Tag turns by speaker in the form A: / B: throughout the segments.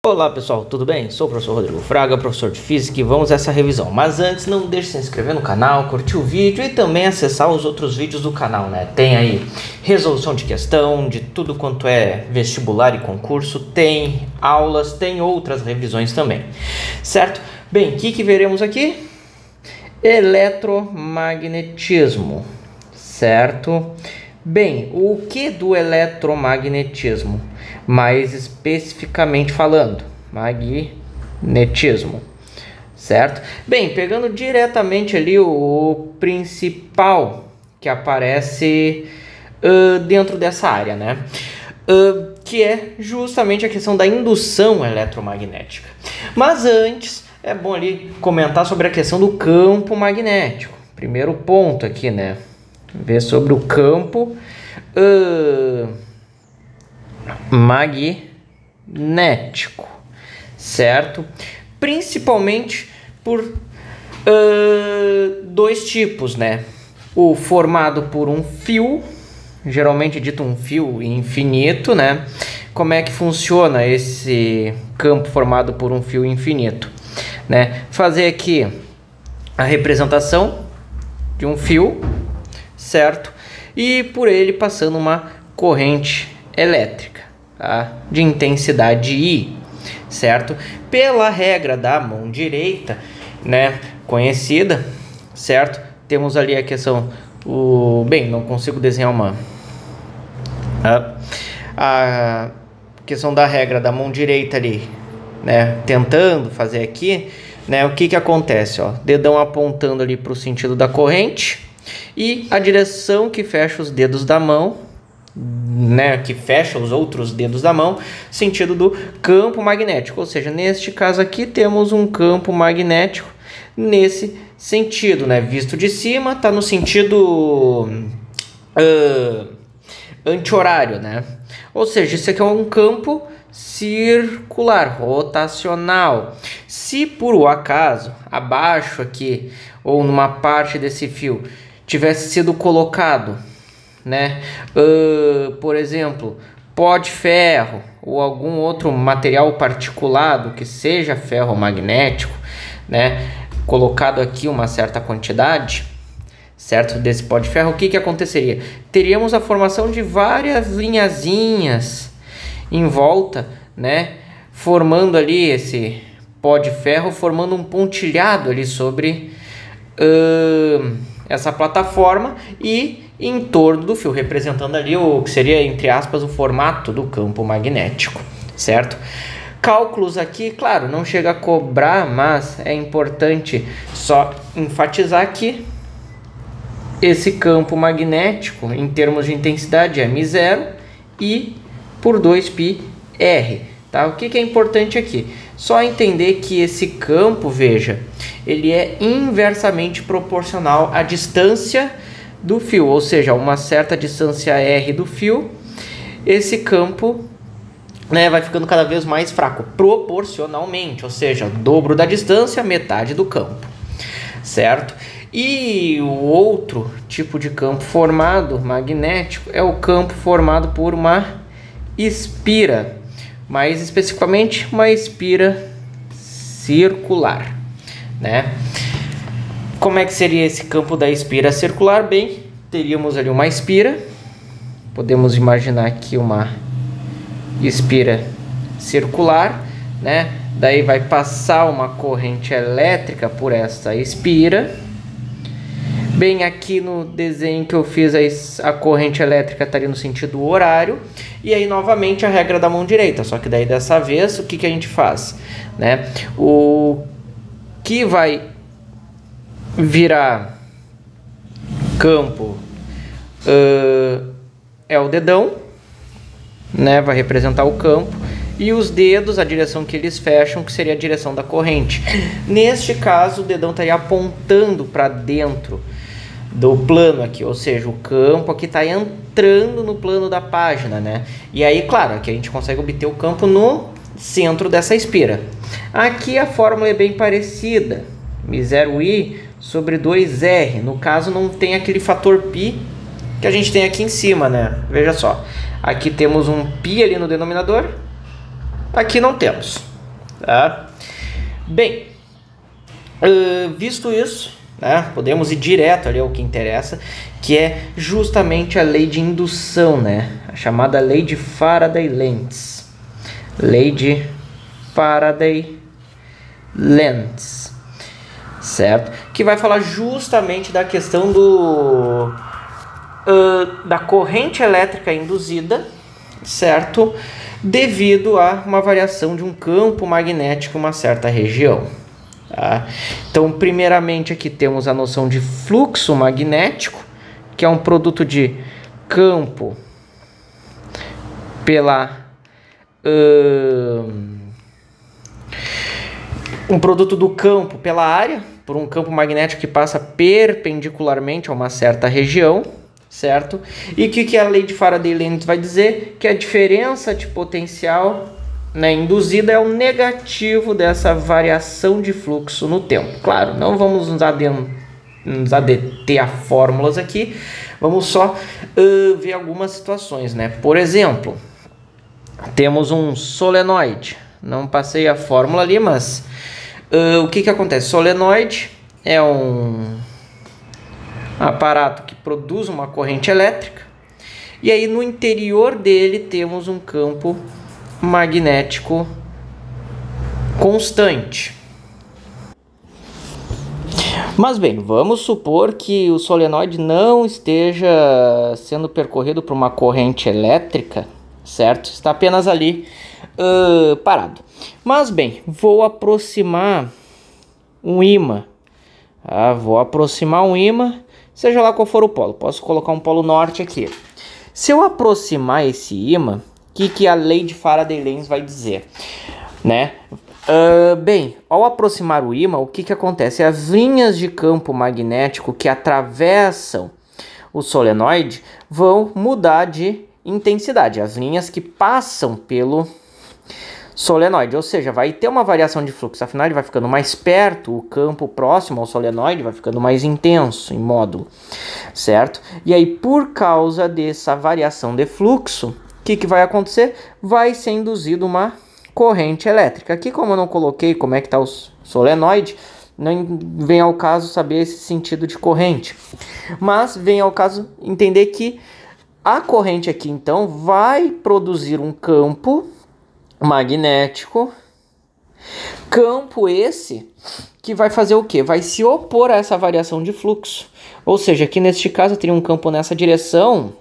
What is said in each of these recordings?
A: Olá pessoal, tudo bem? Sou o professor Rodrigo Fraga, professor de Física, e vamos a essa revisão. Mas antes, não deixe de se inscrever no canal, curtir o vídeo e também acessar os outros vídeos do canal, né? Tem aí resolução de questão, de tudo quanto é vestibular e concurso, tem aulas, tem outras revisões também, certo? Bem, o que veremos aqui? Eletromagnetismo, certo? Bem, o que do eletromagnetismo? Mais especificamente falando, magnetismo, certo? Bem, pegando diretamente ali o principal que aparece dentro dessa área, né? Que é justamente a questão da indução eletromagnética. Mas antes, é bom ali comentar sobre a questão do campo magnético. Primeiro ponto aqui, né? Ver sobre o campo magnético, certo? Principalmente por dois tipos, né? O formado por um fio, geralmente dito um fio infinito, né? Como é que funciona esse campo formado por um fio infinito, né? Fazer aqui a representação de um fio, certo? E por ele passando uma corrente elétrica, tá? De intensidade I, certo? Pela regra da mão direita, né, conhecida, certo? Temos ali a questão, bem, não consigo desenhar a questão da regra da mão direita ali, né, tentando fazer aqui, né, o que acontece, ó, dedão apontando ali para o sentido da corrente e a direção que fecha os dedos da mão, né, que fecha os outros dedos da mão, sentido do campo magnético. Ou seja, neste caso aqui temos um campo magnético nesse sentido, né, visto de cima, está no sentido anti-horário, né? Ou seja, isso aqui é um campo circular, rotacional. Se por um acaso abaixo aqui ou numa parte desse fio tivesse sido colocado, né, por exemplo, pó de ferro ou algum outro material particulado que seja ferromagnético, né, colocado aqui uma certa quantidade, certo, desse pó de ferro, o que aconteceria? Teríamos a formação de várias linhazinhas em volta, né, formando ali esse pó de ferro, formando um pontilhado ali sobre essa plataforma e em torno do fio, representando ali o que seria, entre aspas, o formato do campo magnético, certo? Cálculos aqui, claro, não chega a cobrar, mas é importante só enfatizar que esse campo magnético, em termos de intensidade, é μ0 e por 2πr, tá? O que é importante aqui? Só entender que esse campo, veja, ele é inversamente proporcional à distância do fio, ou seja, uma certa distância r do fio, esse campo, né, vai ficando cada vez mais fraco, proporcionalmente, ou seja, o dobro da distância, metade do campo, certo? E o outro tipo de campo formado magnético é o campo formado por uma espira, mais especificamente uma espira circular, né? Como é que seria esse campo da espira circular? Bem, teríamos ali uma espira, podemos imaginar aqui uma espira circular, né? Daí vai passar uma corrente elétrica por essa espira. Bem, aqui no desenho que eu fiz, a corrente elétrica estaria no sentido horário. E aí, novamente, a regra da mão direita. Só que daí, dessa vez, o que a gente faz, né? O que vai virar campo é o dedão, né? Vai representar o campo. E os dedos, a direção que eles fecham, que seria a direção da corrente. Neste caso, o dedão estaria apontando para dentro do plano aqui, ou seja, o campo aqui está entrando no plano da página, né? E aí, claro, aqui a gente consegue obter o campo no centro dessa espira. Aqui a fórmula é bem parecida, μ0i sobre 2r. No caso, não tem aquele fator π que a gente tem aqui em cima, né? Veja só, aqui temos um π ali no denominador, aqui não temos, Tá? Bem, visto isso, né, podemos ir direto ali ao que interessa, que é justamente a lei de indução, né, a chamada lei de Faraday-Lentz. Lei de Faraday-Lentz, certo? Que vai falar justamente da questão da corrente elétrica induzida, certo? Devido a uma variação de um campo magnético em uma certa região. Tá? Então, primeiramente aqui temos a noção de fluxo magnético, que é um produto de campo pela... um produto do campo pela área, por um campo magnético que passa perpendicularmente a uma certa região, certo? E o que a lei de Faraday-Lentz vai dizer? Que a diferença de potencial, né, induzida é o negativo dessa variação de fluxo no tempo. Claro, não vamos nos adeter a fórmulas aqui, vamos só ver algumas situações, né? Por exemplo, temos um solenoide, não passei a fórmula ali, mas o que acontece? Solenoide é um aparato que produz uma corrente elétrica e aí no interior dele temos um campo magnético constante. Mas bem, vamos supor que o solenoide não esteja sendo percorrido por uma corrente elétrica, certo? Está apenas ali parado. Mas bem, vou aproximar um ímã. Vou aproximar um ímã, seja lá qual for o polo. Posso colocar um polo norte aqui. Se eu aproximar esse ímã, o que a lei de Faraday-Lentz vai dizer, né? Bem, ao aproximar o ímã, o que acontece? As linhas de campo magnético que atravessam o solenoide vão mudar de intensidade. As linhas que passam pelo solenoide, ou seja, vai ter uma variação de fluxo, afinal ele vai ficando mais perto, o campo próximo ao solenoide vai ficando mais intenso em módulo, certo? E aí, por causa dessa variação de fluxo, o que vai acontecer? Vai ser induzida uma corrente elétrica. Aqui, como eu não coloquei como é que está o solenoide, não vem ao caso saber esse sentido de corrente, mas vem ao caso entender que a corrente aqui, então, vai produzir um campo magnético, campo esse que vai fazer o quê? Vai se opor a essa variação de fluxo. Ou seja, aqui neste caso eu teria um campo nessa direção,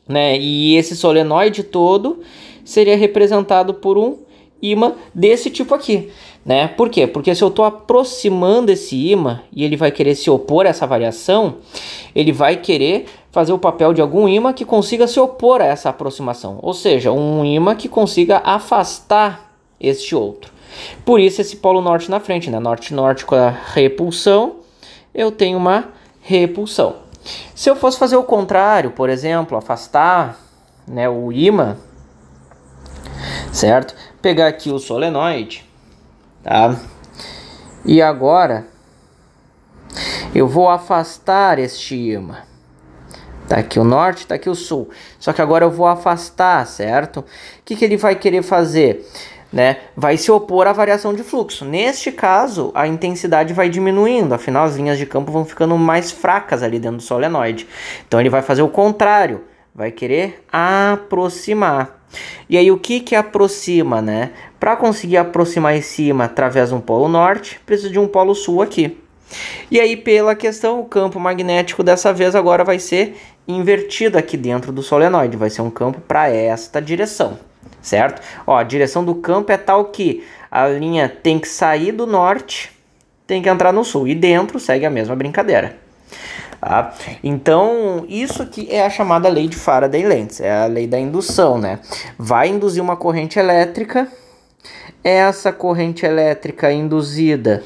A: né? E esse solenoide todo seria representado por um ímã desse tipo aqui, né? Por quê? Porque se eu estou aproximando esse ímã e ele vai querer se opor a essa variação, ele vai querer fazer o papel de algum ímã que consiga se opor a essa aproximação, ou seja, um ímã que consiga afastar este outro. Por isso esse polo norte na frente, né? Norte-norte com a repulsão, eu tenho uma repulsão. Se eu fosse fazer o contrário, por exemplo, afastar, né, o ímã, certo? Pegar aqui o solenoide, tá? E agora eu vou afastar este ímã. Tá aqui o norte, tá aqui o sul. Só que agora eu vou afastar, certo? O que ele vai querer fazer, né? Vai se opor à variação de fluxo. Neste caso, a intensidade vai diminuindo. Afinal, as linhas de campo vão ficando mais fracas ali dentro do solenoide. Então ele vai fazer o contrário. Vai querer aproximar. E aí o que aproxima, né? Para conseguir aproximar esse ímã através de um polo norte, precisa de um polo sul aqui. E aí, pela questão, o campo magnético dessa vez agora vai ser invertido aqui dentro do solenoide. Vai ser um campo para esta direção, certo? Ó, a direção do campo é tal que a linha tem que sair do norte, tem que entrar no sul. E dentro segue a mesma brincadeira. Tá? Então, isso aqui é a chamada lei de Faraday-Lentz. É a lei da indução, né? Vai induzir uma corrente elétrica. Essa corrente elétrica induzida,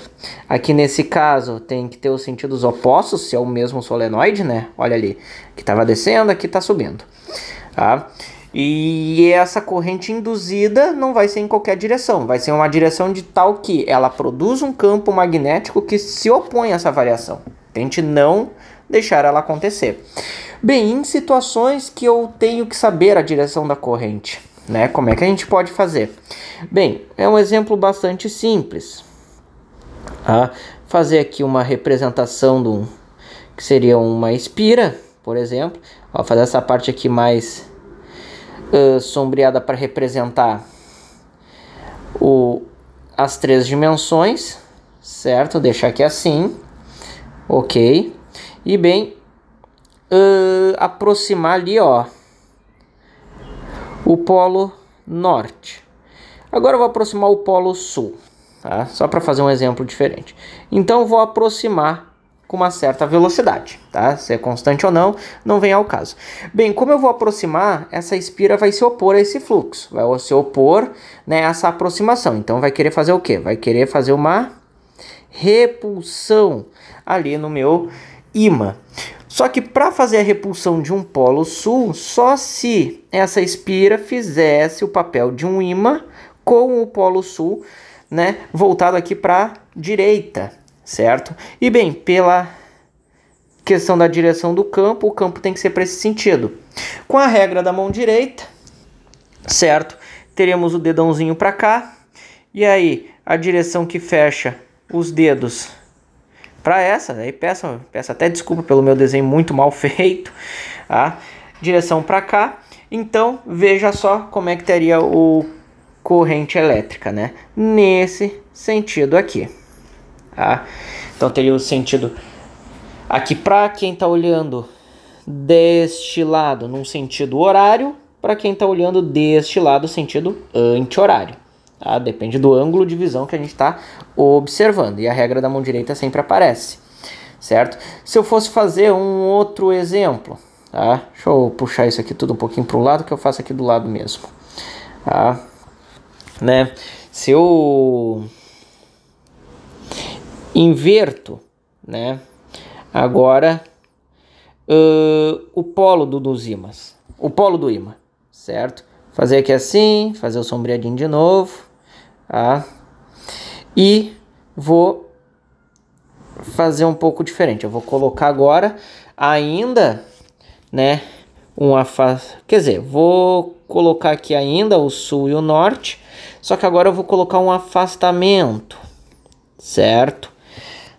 A: aqui nesse caso, tem que ter os sentidos opostos, se é o mesmo solenoide, né? Olha ali, que estava descendo, aqui está subindo. Tá? E essa corrente induzida não vai ser em qualquer direção, vai ser uma direção de tal que ela produz um campo magnético que se opõe a essa variação. Tente não deixar ela acontecer. Bem, em situações que eu tenho que saber a direção da corrente, né? Como é que a gente pode fazer? Bem, é um exemplo bastante simples. Tá? Fazer aqui uma representação que seria uma espira, por exemplo. Ó, fazer essa parte aqui mais sombreada para representar as 3 dimensões, certo? Deixar aqui assim, ok. E bem, aproximar ali, ó, o polo norte. Agora eu vou aproximar o polo sul, tá? Só para fazer um exemplo diferente. Então eu vou aproximar com uma certa velocidade, tá? Se é constante ou não, não vem ao caso. Bem, como eu vou aproximar, essa espira vai se opor a esse fluxo, vai se opor, né, a essa aproximação. Então vai querer fazer o quê? Vai querer fazer uma repulsão ali no meu ímã. Só que para fazer a repulsão de um polo sul, só se essa espira fizesse o papel de um ímã com o polo sul, né, voltado aqui para a direita, certo? E bem, pela questão da direção do campo, o campo tem que ser para esse sentido. Com a regra da mão direita, certo? Teremos o dedãozinho para cá, e aí a direção que fecha os dedos para essa, aí peço até desculpa pelo meu desenho muito mal feito, tá? Direção para cá. Então veja só como é que teria o corrente elétrica, né? Nesse sentido aqui, tá? Então teria o sentido aqui para quem está olhando deste lado num sentido horário, para quem está olhando deste lado sentido anti-horário. Tá? Depende do ângulo de visão que a gente está observando. E a regra da mão direita sempre aparece, certo? Se eu fosse fazer um outro exemplo, tá? Deixa eu puxar isso aqui tudo um pouquinho para o lado, que eu faço aqui do lado mesmo. Tá? Né? Se eu inverto, né, agora o polo dos ímãs, o polo do ímã, certo? Fazer aqui assim, fazer o sombreadinho de novo, tá? E vou fazer um pouco diferente. Eu vou colocar agora ainda, né, quer dizer, vou colocar aqui ainda o sul e o norte, só que agora eu vou colocar um afastamento, certo?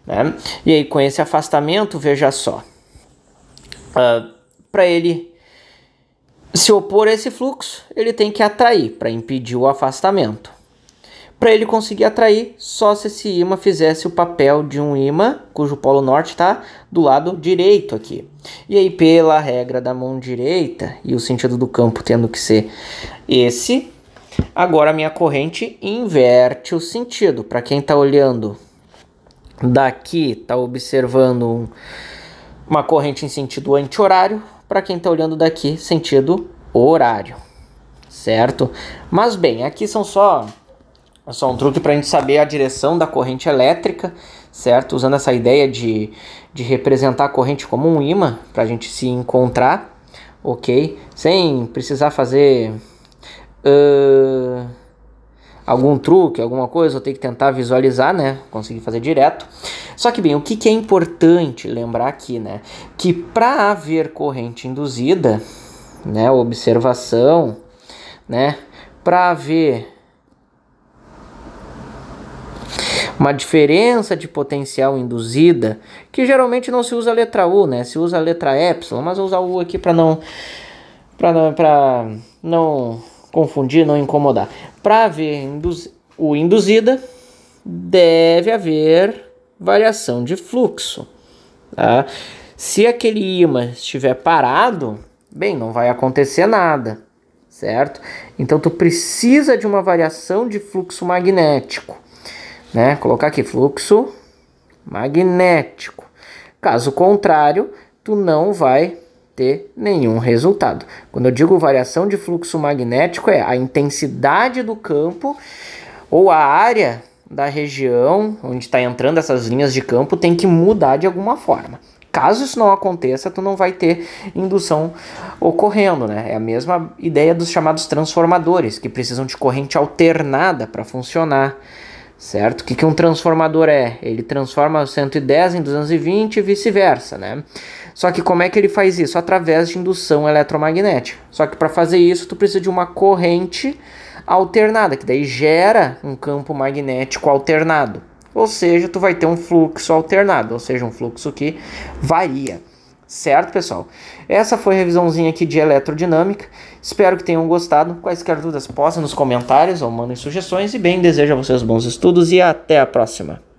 A: Né? E aí com esse afastamento, veja só, para ele se opor a esse fluxo, ele tem que atrair para impedir o afastamento. Para ele conseguir atrair, só se esse ímã fizesse o papel de um ímã cujo polo norte está do lado direito aqui. E aí, pela regra da mão direita e o sentido do campo tendo que ser esse, agora a minha corrente inverte o sentido. Para quem está olhando daqui, está observando uma corrente em sentido anti-horário. Para quem está olhando daqui, sentido horário, certo? Mas bem, aqui são só um truque para a gente saber a direção da corrente elétrica, certo? Usando essa ideia de representar a corrente como um ímã, para a gente se encontrar, ok? Sem precisar fazer algum truque, alguma coisa, eu tenho que tentar visualizar, né? Conseguir fazer direto. Só que bem, o que é importante lembrar aqui, né? Que para haver corrente induzida, né? Observação, né? Para haver uma diferença de potencial induzida, que geralmente não se usa a letra U, né? Se usa a letra epsilon, mas eu vou usar o U aqui para não confundir, não incomodar. Para haver o induzida, deve haver variação de fluxo. Tá? Se aquele ímã estiver parado, bem, não vai acontecer nada, certo? Então tu precisa de uma variação de fluxo magnético, né? Colocar aqui fluxo magnético. Caso contrário, tu não vai ter nenhum resultado. Quando eu digo variação de fluxo magnético, é a intensidade do campo ou a área da região onde está entrando essas linhas de campo tem que mudar de alguma forma. Caso isso não aconteça, tu não vai ter indução ocorrendo, né? É a mesma ideia dos chamados transformadores, que precisam de corrente alternada para funcionar, certo? O que um transformador é? Ele transforma 110 em 220 e vice-versa, né? Só que como é que ele faz isso? Através de indução eletromagnética. Só que para fazer isso, tu precisa de uma corrente alternada, que daí gera um campo magnético alternado. Ou seja, tu vai ter um fluxo alternado, ou seja, um fluxo que varia. Certo, pessoal? Essa foi a revisãozinha aqui de eletrodinâmica. Espero que tenham gostado. Quaisquer dúvidas, postem nos comentários ou mandem sugestões. E bem, desejo a vocês bons estudos e até a próxima.